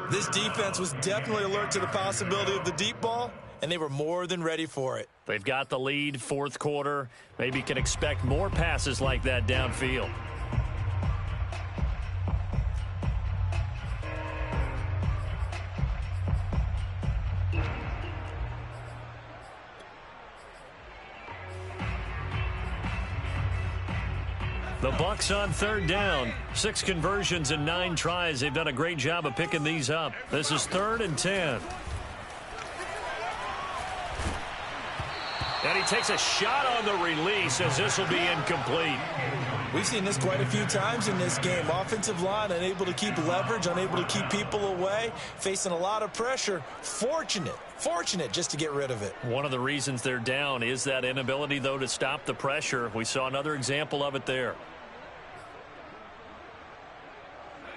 This defense was definitely alert to the possibility of the deep ball, and they were more than ready for it. They've got the lead, fourth quarter. Maybe can expect more passes like that downfield. The Bucs on third down. 6 conversions and 9 tries. They've done a great job of picking these up. This is 3rd and 10. And he takes a shot on the release as this will be incomplete. We've seen this quite a few times in this game. Offensive line unable to keep leverage, unable to keep people away, facing a lot of pressure. Fortunate just to get rid of it. One of the reasons they're down is that inability, though, to stop the pressure. We saw another example of it there.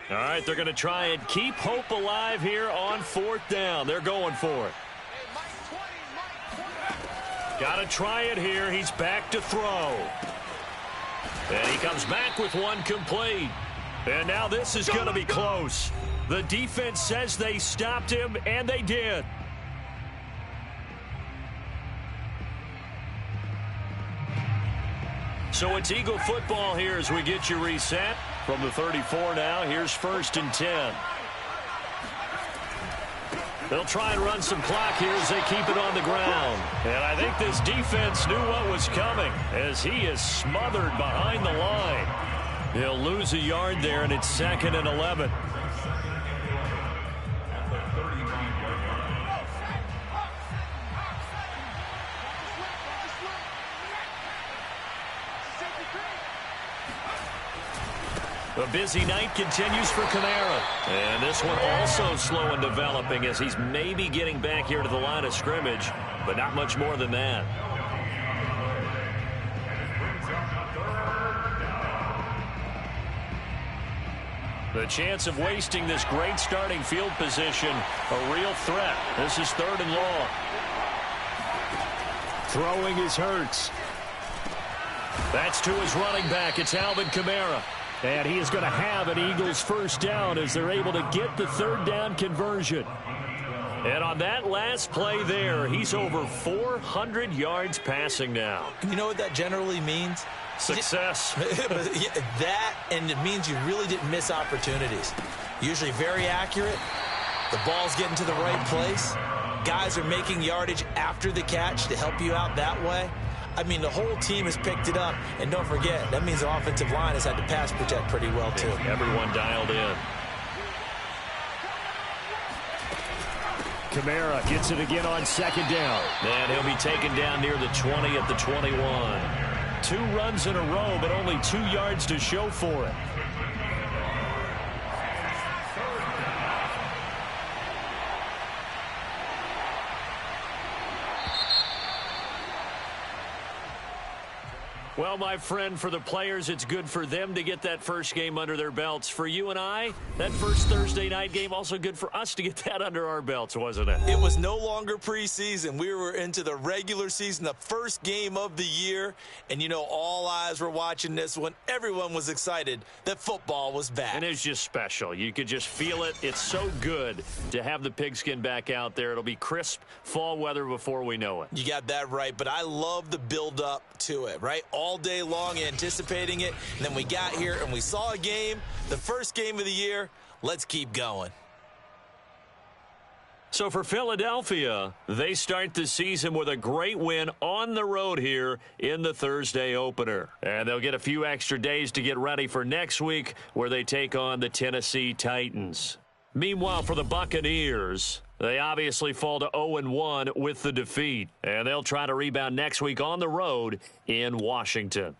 All right, they're going to try and keep hope alive here on 4th down. They're going for it. Got to try it here. He's back to throw. And he comes back with one complete. And now this is going to be close. The defense says they stopped him, and they did. So it's Eagle football here as we get you reset. From the 34 now, here's 1st and 10. They'll try and run some clock here as they keep it on the ground. And I think this defense knew what was coming as he is smothered behind the line. He'll lose a yard there, and it's 2nd and 11. A busy night continues for Kamara. And this one also slow in developing as he's maybe getting back here to the line of scrimmage, but not much more than that. The chance of wasting this great starting field position, a real threat. This is 3rd and long. Throwing is Hurts. That's to his running back. It's Alvin Kamara. And he is going to have an Eagles first down as they're able to get the 3rd down conversion. And on that last play there, he's over 400 yards passing now. You know what that generally means? Success. That, and it means you really didn't miss opportunities. Usually very accurate. The ball's getting to the right place. Guys are making yardage after the catch to help you out that way. I mean, the whole team has picked it up. And don't forget, that means the offensive line has had to pass protect pretty well, too. Everyone dialed in. Kamara gets it again on 2nd down. And he'll be taken down near the 20 at the 21. 2 runs in a row, but only 2 yards to show for it. Well, my friend, for the players, it's good for them to get that first game under their belts. For you and I, that first Thursday night game, also good for us to get that under our belts, wasn't it? It was no longer preseason. We were into the regular season, the first game of the year. And, you know, all eyes were watching this when everyone was excited that football was back. And it's just special. You could just feel it. It's so good to have the pigskin back out there. It'll be crisp fall weather before we know it. You got that right, but I love the build-up to it, right? All day long anticipating it, and then we got here and we saw a game, the first game of the year. Let's keep going. So for Philadelphia, they start the season with a great win on the road here in the Thursday opener. And they'll get a few extra days to get ready for next week where they take on the Tennessee Titans. Meanwhile, for the Buccaneers, they obviously fall to 0-1 with the defeat. And they'll try to rebound next week on the road in Washington.